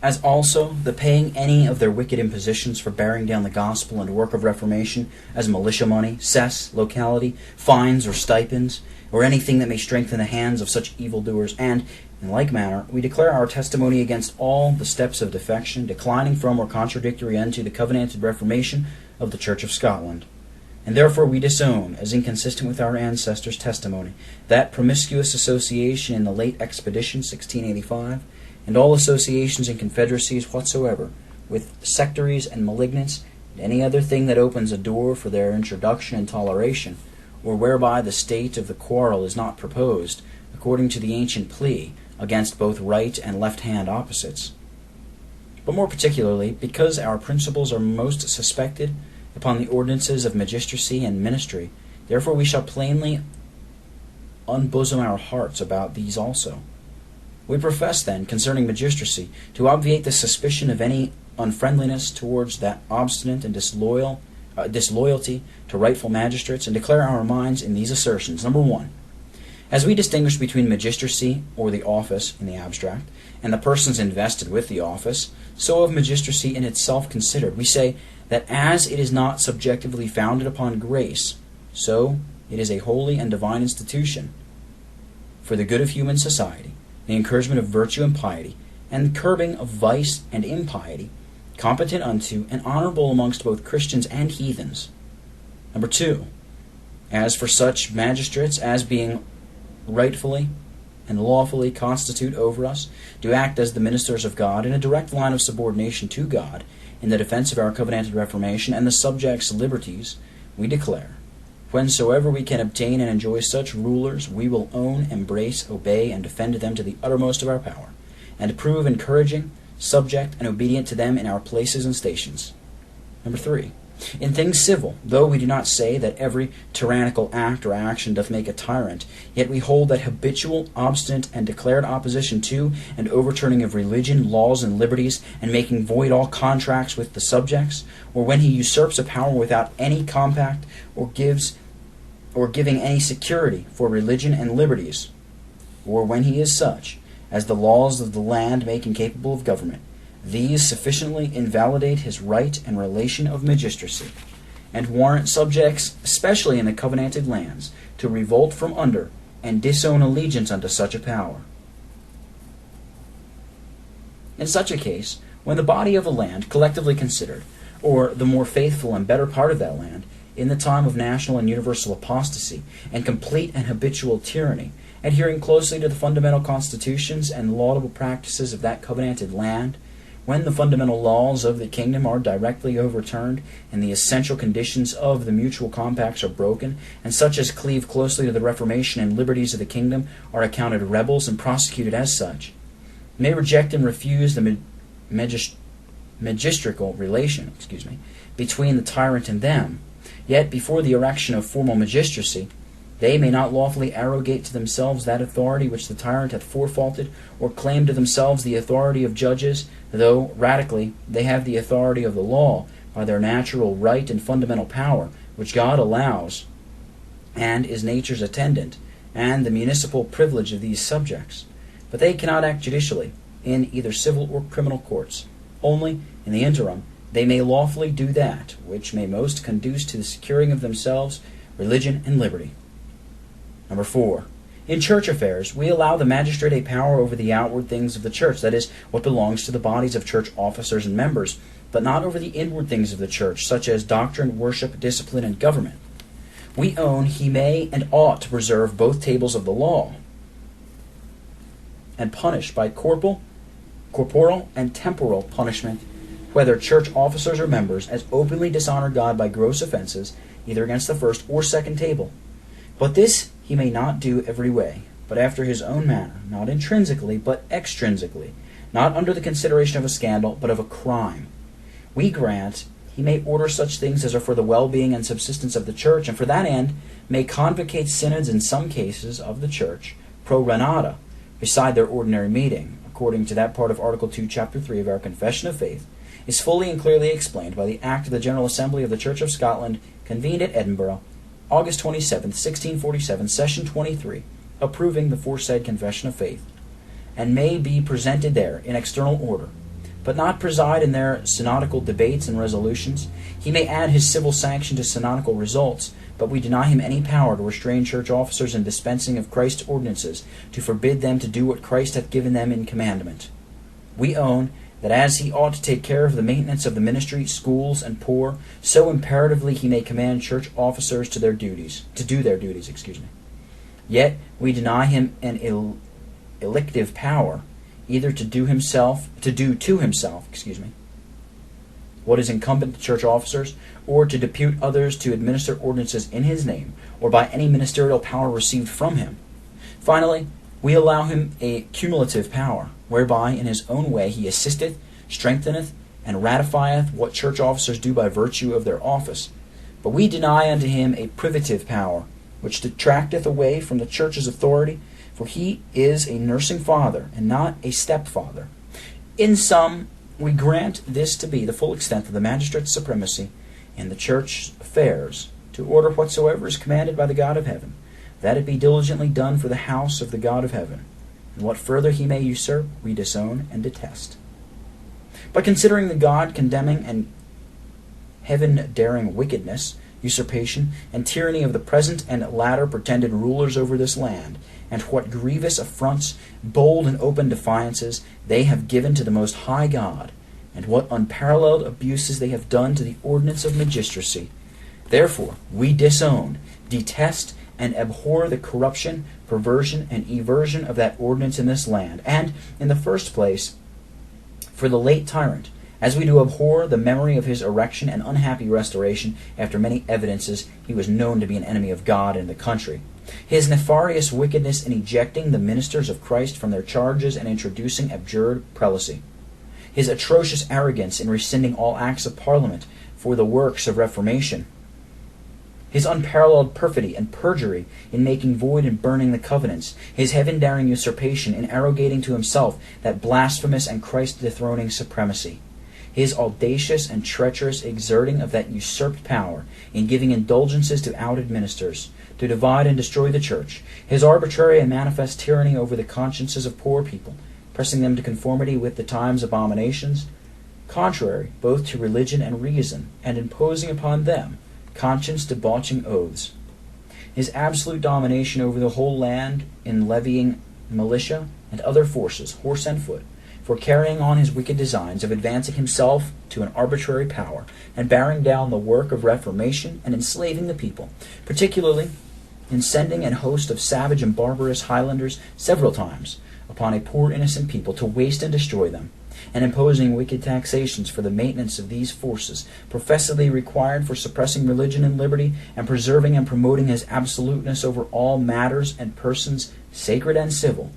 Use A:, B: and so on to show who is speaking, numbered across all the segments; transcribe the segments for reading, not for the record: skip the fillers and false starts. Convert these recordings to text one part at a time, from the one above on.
A: as also the paying any of their wicked impositions for bearing down the gospel and work of reformation, as militia money, cess, locality, fines or stipends, or anything that may strengthen the hands of such evildoers, and, in like manner, we declare our testimony against all the steps of defection, declining from or contradictory unto the Covenanted Reformation of the Church of Scotland. And therefore we disown, as inconsistent with our ancestors' testimony, that promiscuous association in the late expedition, 1685, and all associations and confederacies whatsoever, with sectaries and malignants, and any other thing that opens a door for their introduction and toleration, or whereby the state of the quarrel is not proposed, according to the ancient plea, against both right and left-hand opposites. But more particularly, because our principles are most suspected upon the ordinances of magistracy and ministry, therefore we shall plainly unbosom our hearts about these also. We profess, then, concerning magistracy, to obviate the suspicion of any unfriendliness towards that obstinate and disloyalty to rightful magistrates, and declare our minds in these assertions. Number 1. As we distinguish between magistracy, or the office in the abstract, and the persons invested with the office, so of magistracy in itself considered, we say that as it is not subjectively founded upon grace, so it is a holy and divine institution for the good of human society, the encouragement of virtue and piety, and the curbing of vice and impiety, competent unto and honorable amongst both Christians and heathens. Number 2. As for such magistrates as being rightfully and lawfully constitute over us, do act as the ministers of God in a direct line of subordination to God in the defense of our covenanted reformation and the subjects' liberties, we declare, whensoever we can obtain and enjoy such rulers, we will own, embrace, obey, and defend them to the uttermost of our power, and prove encouraging, subject, and obedient to them in our places and stations. Number 3. In things civil, though we do not say that every tyrannical act or action doth make a tyrant, yet we hold that habitual, obstinate, and declared opposition to and overturning of religion, laws, and liberties, and making void all contracts with the subjects, or when he usurps a power without any compact, or giving any security for religion and liberties, or when he is such as the laws of the land make incapable of government, these sufficiently invalidate his right and relation of magistracy, and warrant subjects, especially in the covenanted lands, to revolt from under and disown allegiance unto such a power. In such a case, when the body of a land, collectively considered, or the more faithful and better part of that land, in the time of national and universal apostasy and complete and habitual tyranny, adhering closely to the fundamental constitutions and laudable practices of that covenanted land, when the fundamental laws of the kingdom are directly overturned, and the essential conditions of the mutual compacts are broken, and such as cleave closely to the reformation and liberties of the kingdom are accounted rebels and prosecuted as such, may reject and refuse the magistrical relation between the tyrant and them, yet before the erection of formal magistracy, they may not lawfully arrogate to themselves that authority which the tyrant hath forfaulted, or claim to themselves the authority of judges, though radically they have the authority of the law by their natural right and fundamental power, which God allows, and is nature's attendant, and the municipal privilege of these subjects. But they cannot act judicially in either civil or criminal courts. Only, in the interim, they may lawfully do that which may most conduce to the securing of themselves religion and liberty. Number 4. In church affairs, we allow the magistrate a power over the outward things of the church, that is, what belongs to the bodies of church officers and members, but not over the inward things of the church, such as doctrine, worship, discipline, and government. We own he may and ought to preserve both tables of the law, and punish by corporal and temporal punishment, whether church officers or members, as openly dishonor God by gross offenses, either against the first or second table. But this he may not do every way, but after his own manner, not intrinsically, but extrinsically, not under the consideration of a scandal, but of a crime. We grant he may order such things as are for the well-being and subsistence of the church, and for that end may convocate synods in some cases of the church, pro renata, beside their ordinary meeting, according to that part of Article 2, Chapter 3 of our Confession of Faith, is fully and clearly explained by the Act of the General Assembly of the Church of Scotland, convened at Edinburgh, August 27, 1647, Session 23, approving the foresaid Confession of Faith, and may be presented there in external order, but not preside in their synodical debates and resolutions. He may add his civil sanction to synodical results, but we deny him any power to restrain church officers in dispensing of Christ's ordinances, to forbid them to do what Christ hath given them in commandment. We own that as he ought to take care of the maintenance of the ministry, schools, and poor, so imperatively he may command church officers to do their duties. Yet we deny him an elective power, either to do to himself, what is incumbent to church officers, or to depute others to administer ordinances in his name, or by any ministerial power received from him. Finally, we allow him a cumulative power, whereby in his own way he assisteth, strengtheneth, and ratifieth what church officers do by virtue of their office. But we deny unto him a privative power, which detracteth away from the church's authority, for he is a nursing father, and not a stepfather. In sum, we grant this to be the full extent of the magistrate's supremacy in the church affairs, to order whatsoever is commanded by the God of heaven, that it be diligently done for the house of the God of heaven. And what further he may usurp, we disown and detest. By considering the God-condemning and heaven-daring wickedness, usurpation, and tyranny of the present and latter pretended rulers over this land, and what grievous affronts, bold and open defiances they have given to the Most High God, and what unparalleled abuses they have done to the ordinance of magistracy, therefore we disown, detest, and abhor the corruption, perversion, and eversion of that ordinance in this land, and, in the first place, for the late tyrant, as we do abhor the memory of his erection and unhappy restoration, after many evidences he was known to be an enemy of God and the country. His nefarious wickedness in ejecting the ministers of Christ from their charges and introducing abjured prelacy. His atrocious arrogance in rescinding all acts of Parliament for the works of Reformation. His unparalleled perfidy and perjury in making void and burning the covenants. His heaven-daring usurpation in arrogating to himself that blasphemous and Christ-dethroning supremacy. His audacious and treacherous exerting of that usurped power in giving indulgences to outed ministers, to divide and destroy the church. His arbitrary and manifest tyranny over the consciences of poor people, pressing them to conformity with the times' abominations, contrary both to religion and reason, and imposing upon them conscience-debauching oaths. His absolute domination over the whole land in levying militia and other forces, horse and foot, for carrying on his wicked designs of advancing himself to an arbitrary power, and bearing down the work of reformation and enslaving the people, particularly in sending an host of savage and barbarous Highlanders several times upon a poor innocent people to waste and destroy them, and imposing wicked taxations for the maintenance of these forces, professedly required for suppressing religion and liberty, and preserving and promoting his absoluteness over all matters and persons, sacred and civil.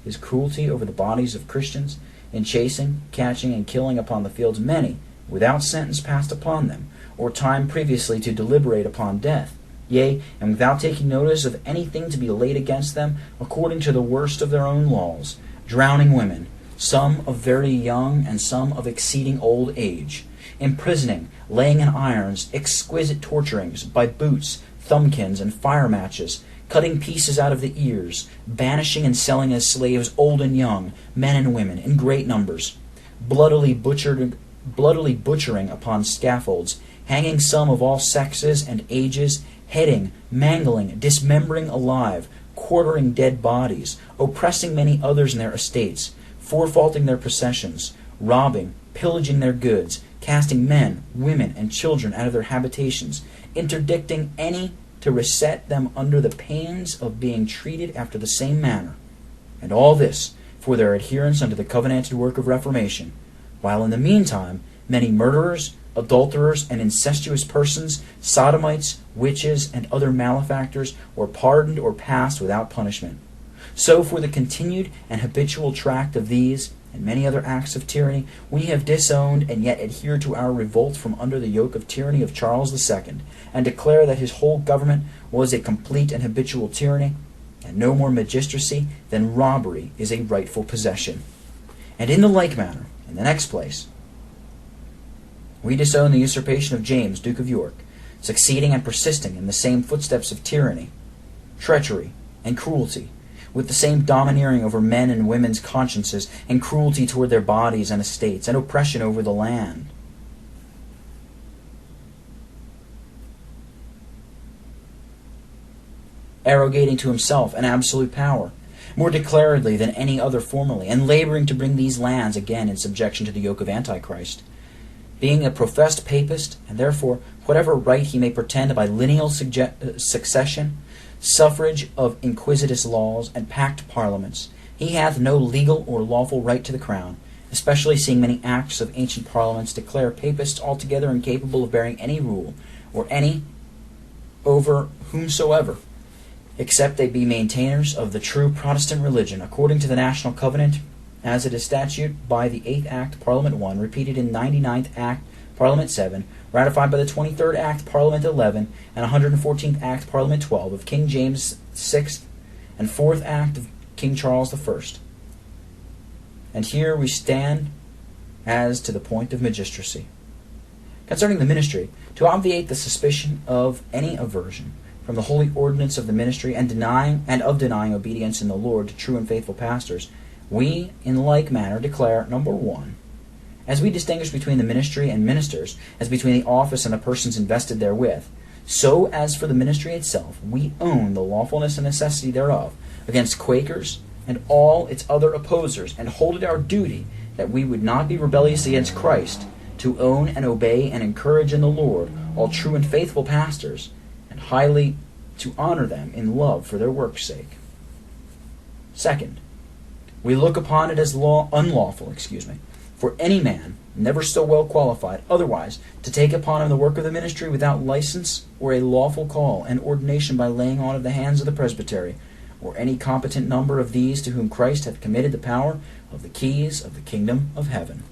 A: His cruelty over the bodies of Christians, in chasing, catching, and killing upon the fields many, without sentence passed upon them, or time previously to deliberate upon death, yea, and without taking notice of anything to be laid against them, according to the worst of their own laws, drowning women, some of very young and some of exceeding old age, imprisoning, laying in irons, exquisite torturings, by boots, thumbkins, and fire matches, cutting pieces out of the ears, banishing and selling as slaves old and young, men and women, in great numbers, bloodily butchering upon scaffolds, hanging some of all sexes and ages, heading, mangling, dismembering alive, quartering dead bodies, oppressing many others in their estates, forefaulting their possessions, robbing, pillaging their goods, casting men, women, and children out of their habitations, interdicting any to reset them under the pains of being treated after the same manner, and all this for their adherence unto the covenanted work of reformation, while in the meantime many murderers, adulterers, and incestuous persons, sodomites, witches, and other malefactors were pardoned or passed without punishment. So for the continued and habitual tract of these and many other acts of tyranny, we have disowned and yet adhere to our revolt from under the yoke of tyranny of Charles II, and declare that his whole government was a complete and habitual tyranny, and no more magistracy than robbery is a rightful possession. And in the like manner, in the next place, we disown the usurpation of James, Duke of York, succeeding and persisting in the same footsteps of tyranny, treachery, and cruelty, with the same domineering over men and women's consciences, and cruelty toward their bodies and estates, and oppression over the land. Arrogating to himself an absolute power, more declaredly than any other formerly, and laboring to bring these lands again in subjection to the yoke of Antichrist. Being a professed papist, and therefore whatever right he may pretend by lineal succession, suffrage of inquisitous laws, and packed parliaments, he hath no legal or lawful right to the crown, especially seeing many acts of ancient parliaments declare papists altogether incapable of bearing any rule, or any over whomsoever, except they be maintainers of the true Protestant religion, according to the national covenant, as it is statute by the 8th Act, Parliament 1, repeated in 99th Act, Parliament 7, ratified by the 23rd Act, Parliament 11, and 114th Act, Parliament 12 of King James VI, and 4th Act of King Charles I. And here we stand as to the point of magistracy. Concerning the ministry, to obviate the suspicion of any aversion from the holy ordinance of the ministry and denying obedience in the Lord to true and faithful pastors, we, in like manner, declare, number 1, as we distinguish between the ministry and ministers, as between the office and the persons invested therewith, so as for the ministry itself, we own the lawfulness and necessity thereof against Quakers and all its other opposers, and hold it our duty that we would not be rebellious against Christ, to own and obey and encourage in the Lord all true and faithful pastors, and highly to honor them in love for their work's sake. Second, we look upon it as unlawful, for any man, never so well qualified, otherwise, to take upon him the work of the ministry without license or a lawful call and ordination by laying on of the hands of the presbytery, or any competent number of these to whom Christ hath committed the power of the keys of the kingdom of heaven.